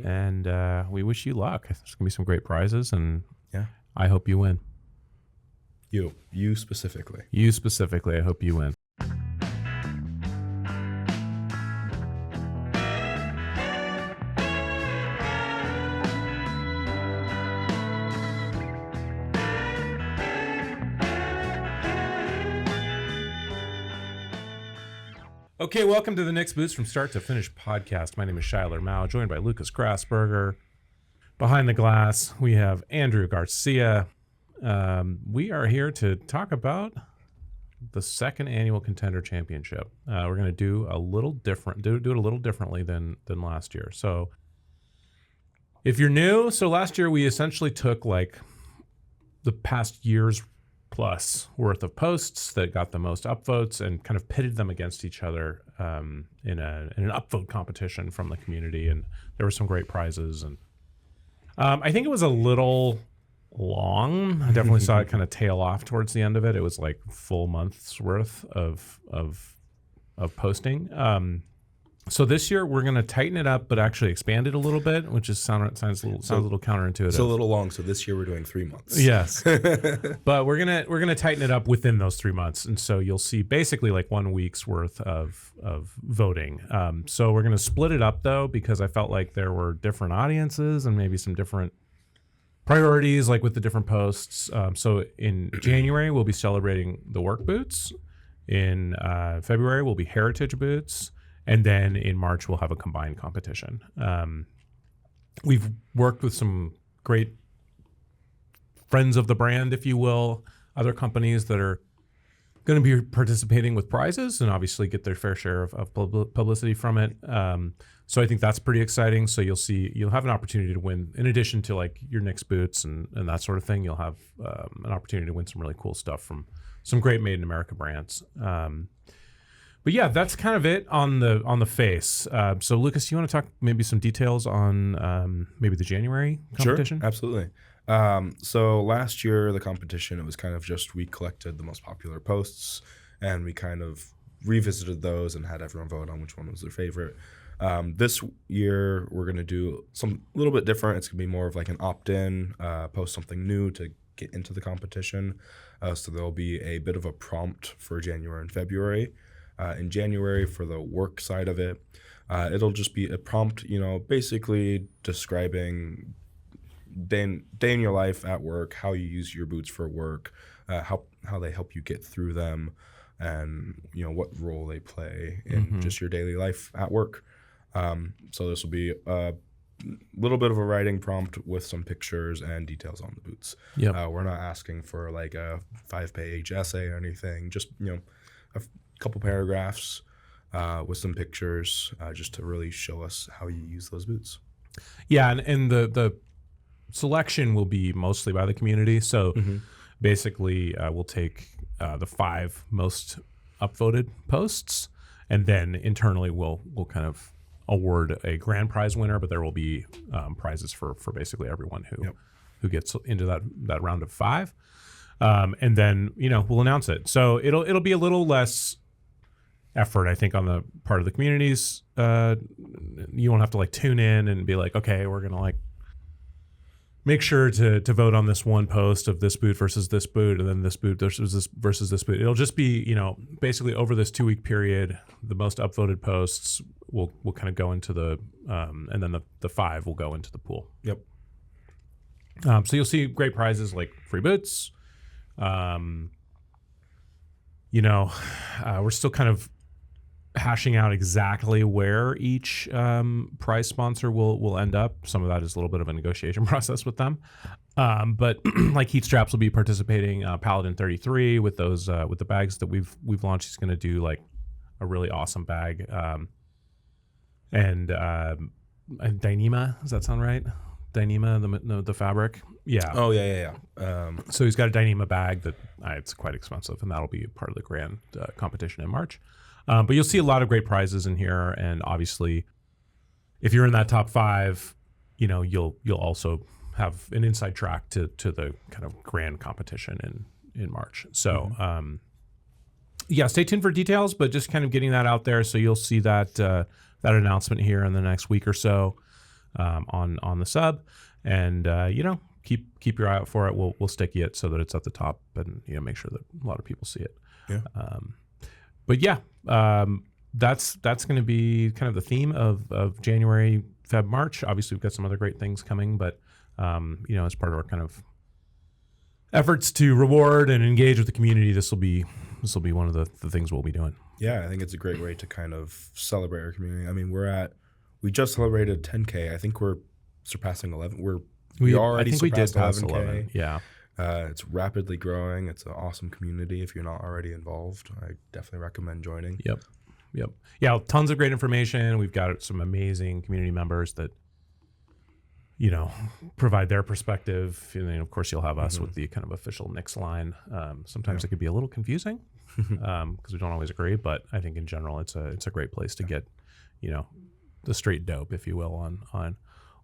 And we wish you luck. There's going to be some great prizes, and Yeah. I hope you win. You specifically. You specifically, I hope you win. Okay, welcome to the Nick's Boots from Start to Finish podcast. My name is Shuyler Mao, joined by Lucas Grassberger. Behind the glass, we have Andrew Garcia. We are here to talk about the second Annual Contender Championship. We're going to do a little different, do it a little differently than last year. So if you're new, so last year we essentially took like the past year's plus worth of posts that got the most upvotes and kind of pitted them against each other in an upvote competition from the community. And there were some great prizes. And I think it was a little long. I definitely saw it kind of tail off towards the end of it. It was like full month's worth of posting. So this year we're going to tighten it up, but actually expand it a little bit, which is sounds a little counterintuitive. It's a little long. So this year we're doing 3 months. Yes, but we're gonna tighten it up within those 3 months, and so you'll see basically like 1 week's worth of voting. So we're gonna split it up though, because I felt like there were different audiences and maybe some different priorities, like with the different posts. So in January we'll be celebrating the work boots. In February we'll be heritage boots. And then in March, we'll have a combined competition. We've worked with some great friends of the brand, if you will, other companies that are going to be participating with prizes and obviously get their fair share of publicity from it. So I think that's pretty exciting. So you'll have an opportunity to win, in addition to like your Nick's boots and that sort of thing. You'll have an opportunity to win some really cool stuff from some great Made in America brands. But yeah, that's kind of it on the face. So Lucas, you want to talk maybe some details on maybe the January competition? Sure, absolutely. So last year, the competition, it was kind of just we collected the most popular posts and we kind of revisited those and had everyone vote on which one was their favorite. This year, we're going to do some a little bit different. It's going to be more of like an opt-in, post something new to get into the competition. So there'll be a bit of a prompt for January and February. In January, for the work side of it, it'll just be a prompt, basically describing day in your life at work, how you use your boots for work, how they help you get through them, and what role they play in just your daily life at work. So this will be a little bit of a writing prompt with some pictures and details on the boots. Yep. We're not asking for like a 5-page essay or anything, just a couple paragraphs with some pictures just to really show us how you use those boots. Yeah, and the selection will be mostly by the community. So basically we'll take the 5 most upvoted posts, and then internally we'll kind of award a grand prize winner, but there will be prizes for basically everyone who gets into that round of 5. And then we'll announce it. So it'll be a little less effort, I think, on the part of the communities. You won't have to like tune in and be like, okay, we're gonna like make sure to vote on this one post of this boot versus this boot, and then this boot versus this boot. It'll just be basically over this 2-week period, the most upvoted posts will kind of go into the and then the 5 will go into the pool. Yep. So you'll see great prizes like free boots. We're still kind of hashing out exactly where each prize sponsor will end up. Some of that is a little bit of a negotiation process with them. But like Heat Straps will be participating, Paladin 33 with those with the bags that we've launched. He's going to do like a really awesome bag. And Dyneema, does that sound right? Dyneema, the fabric. Yeah. Oh yeah. So he's got a Dyneema bag that it's quite expensive, and that'll be part of the grand competition in March. But you'll see a lot of great prizes in here, and obviously, if you're in that top 5, you'll also have an inside track to the kind of grand competition in March. So stay tuned for details, but just kind of getting that out there. So you'll see that announcement here in the next week or so. on the sub, and keep your eye out for it. We'll stick it so that it's at the top, and make sure that a lot of people see it. Yeah. But yeah, that's going to be kind of the theme of January, Feb, March. Obviously, we've got some other great things coming, but as part of our kind of efforts to reward and engage with the community, this will be one of the things we'll be doing. Yeah, I think it's a great way to kind of celebrate our community. I mean, we just celebrated 10K. I think we're surpassing 11. We already I think we did surpassed pass 11. Yeah. It's rapidly growing. It's an awesome community. If you're not already involved, I definitely recommend joining. Yep. Yeah, tons of great information. We've got some amazing community members that provide their perspective. And then, of course, you'll have us with the kind of official Nix line. Sometimes it could be a little confusing because we don't always agree. But I think in general, it's a great place to get, the straight dope, if you will, on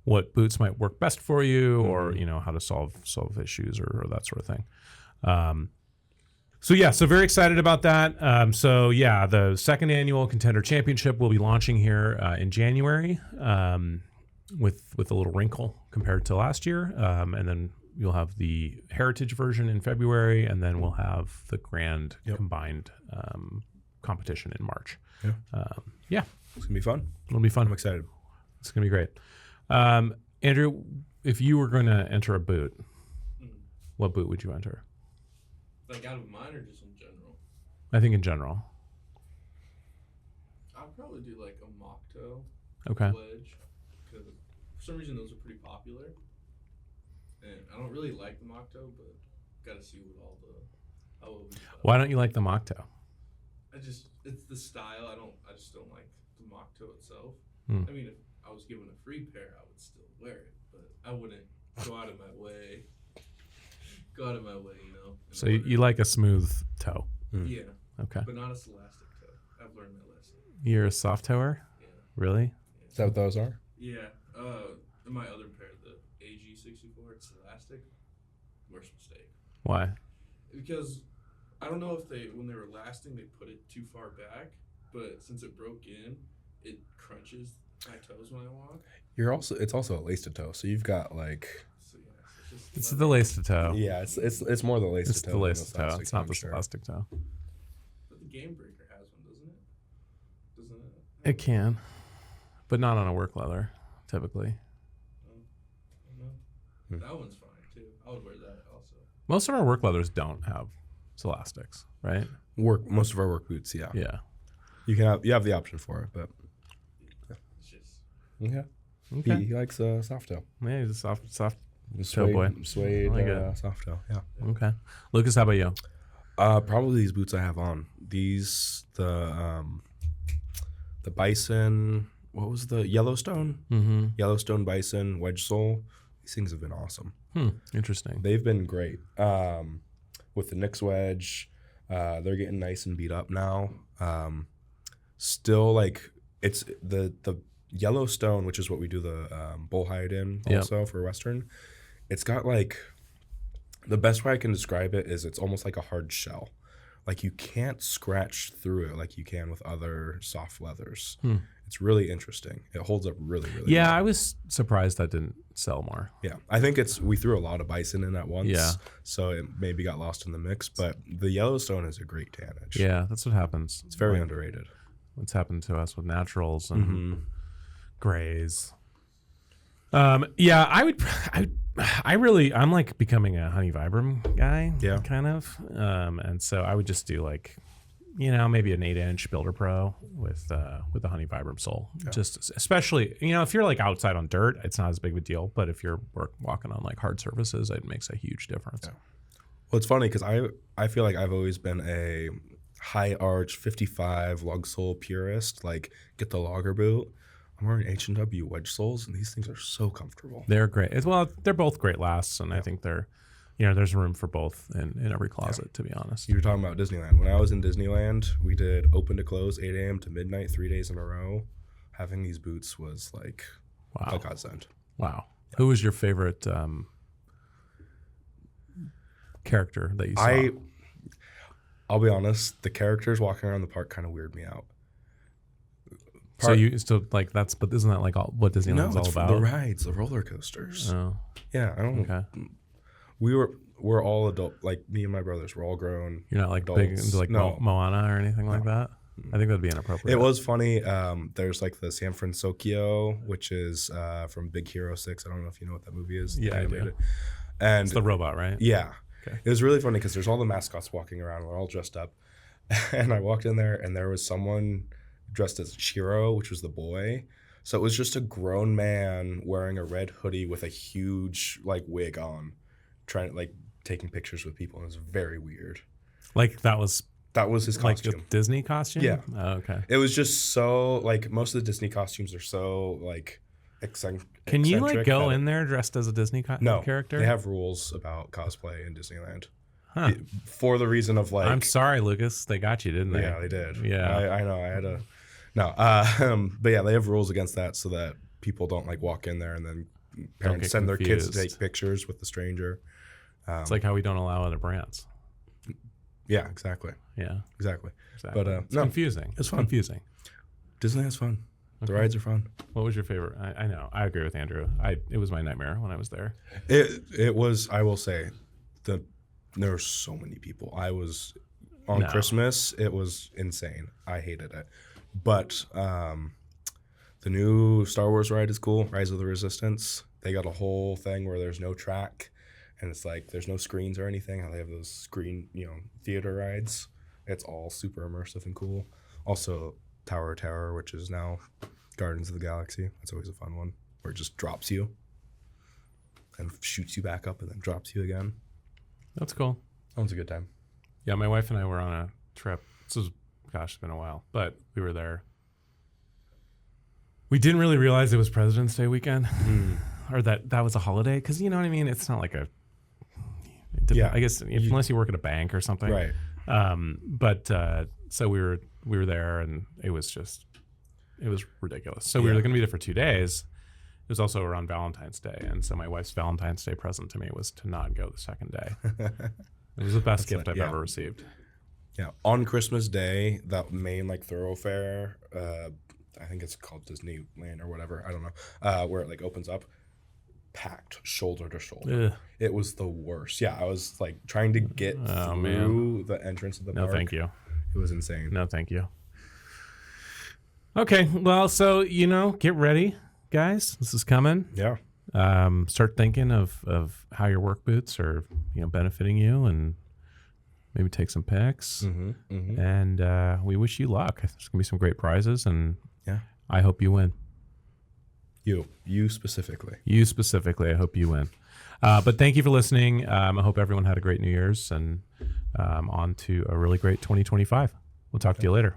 what boots might work best for you, or how to solve issues or that sort of thing. So very excited about that. The second annual Contender Championship will be launching here in January. With a little wrinkle compared to last year. And then you'll have the heritage version in February, and then we'll have the grand combined competition in March. Yeah. It's going to be fun. It'll be fun. I'm excited. It's going to be great. Andrew, if you were going to enter a boot, what boot would you enter? Like out of mine or just in general? I think in general. I'll probably do like a mock toe. Okay. Wedge. Because for some reason those are pretty popular. And I don't really like the mock toe, but gotta see what all the Why don't you like the mock toe? It's the style. I just don't like the mock toe itself. I mean, if I was given a free pair, I would still wear it, but I wouldn't go out of my way. So you like a smooth toe? Yeah. Okay. But not a scholastic toe. I've learned my lesson. You're a soft toer? Yeah. Really? Is that what those are? Yeah. My other pair, the AG64, it's elastic. Worst mistake. Why? Because I don't know if when they were lasting, they put it too far back, but since it broke in, it crunches my toes when I walk. It's also a laced toe, so you've got like. So yeah, it's the laced toe. Yeah, it's more the laced toe. It's the laced toe. It's not the elastic toe. But the Game Breaker has one, doesn't it? Doesn't it? It can, but not on a work leather, typically. That one's fine too. I would wear that also. Most of our work leathers don't have elastics, right? Most of our work boots, yeah. Yeah. You have the option for it, but It's just Okay. He likes soft toe. Yeah, he's a soft Suede, boy. Suede I like it. soft toe. Yeah. Okay. Lucas, how about you? Probably these boots I have on. These the Bison. What was the Yellowstone? Mm-hmm. Yellowstone Bison wedge sole. These things have been awesome. Interesting. They've been great. With the Nix wedge, they're getting nice and beat up now. Still, like it's the Yellowstone, which is what we do the bull hide in also for Western. It's got like the best way I can describe it is it's almost like a hard shell. Like you can't scratch through it like you can with other soft leathers. It's really interesting. It holds up really, really well. I was surprised that didn't sell more. Yeah, I think we threw a lot of Bison in at once. Yeah. So it maybe got lost in the mix, but the Yellowstone is a great tannage. Yeah, that's what happens. It's very underrated. What's happened to us with naturals and grays. I'm like becoming a Honey Vibram guy. Yeah. Kind of. And so I would just do like, maybe an 8-inch Builder Pro with the Honey Vibram sole. Yeah. Just especially, if you're like outside on dirt, it's not as big of a deal. But if you're walking on like hard surfaces, it makes a huge difference. Yeah. Well, it's funny because I feel like I've always been a high arch 55 lug sole purist. Like get the logger boot. I'm wearing H&W wedge soles, and these things are so comfortable. They're great. They're both great lasts, and I think they're, there's room for both in every closet, to be honest. You were talking about Disneyland. When I was in Disneyland, we did open to close, 8 a.m. to midnight, 3 days in a row. Having these boots was like a godsend. Wow. Yeah. Who was your favorite character that you saw? I'll be honest, the characters walking around the park kind of weird me out. So you still like that's, but isn't that like all what Disneyland's all it's about? the rides, the roller coasters. Oh, Yeah, I don't. okay. We're all adult. Like me and my brothers, we're all grown. You're not like adults. big into like No. Moana or anything like that. I think that'd be inappropriate. It was funny. There's like the San Francisco, which is from Big Hero 6. I don't know if you know what that movie is. Yeah, I do. Animated. And It's the robot, right? yeah, Okay. it was really funny because there's all the mascots walking around. We're all dressed up, and I walked in there, and there was someone dressed as Shiro, which was the boy. So it was just a grown man wearing a red hoodie with a huge like wig on, trying like taking pictures with people. And it was very weird. Like that was His like costume. a Disney costume. Yeah. Oh, okay. It was just so like most of the Disney costumes are so like Can you like eccentric go that- in there dressed as a Disney No, character? They have rules about cosplay in Disneyland Huh. for the reason of like. I'm sorry, Lucas. They got you, didn't they? Yeah, they did. Yeah. I know. I had a no. But yeah, they have rules against that so that people don't like walk in there and then parents get send their kids to confused. take pictures with the stranger. It's like how we don't allow other brands. Yeah, exactly. Yeah. Exactly. Exactly. But, it's no, confusing. it's fun. Confusing. Disneyland's fun. The Okay. rides are fun. What was your favorite? I know. I agree with Andrew. It was my nightmare when I was there. It was. I will say, there were so many people. I was on No. Christmas. It was insane. I hated it. But the new Star Wars ride is cool. Rise of the Resistance. They got a whole thing where there's no track, and it's like there's no screens or anything. How they have those theater rides. It's all super immersive and cool. Also, Tower of Terror, which is now Guardians of the Galaxy. That's always a fun one, where it just drops you and shoots you back up and then drops you again. That's cool. That one's a good time. Yeah, my wife and I were on a trip. This was, gosh, it's been a while, but we were there. We didn't really realize it was President's Day weekend, or that was a holiday. Because you know what I mean. It's not like a. Yeah. I guess unless you work at a bank or something. Right. But so we were there, and it was ridiculous. So we were going to be there for 2 days. It was also around Valentine's Day, and so my wife's Valentine's Day present to me was to not go the second day. It was the best gift I've ever received. Yeah. On Christmas Day, that main like thoroughfare, I think it's called Disneyland or whatever. I don't know. Where it like opens up, packed shoulder to shoulder. Ugh. It was the worst. Yeah, I was like trying to get through the entrance of the park. No, thank you. It was insane. No, thank you. Okay, well, so get ready, guys. This is coming. Yeah. Start thinking of how your work boots are, benefiting you, and maybe take some pics. And we wish you luck. There's gonna be some great prizes, and Yeah. I hope you win. You specifically. You specifically, I hope you win. But thank you for listening. I hope everyone had a great New Year's, and on to a really great 2025. We'll talk to you later.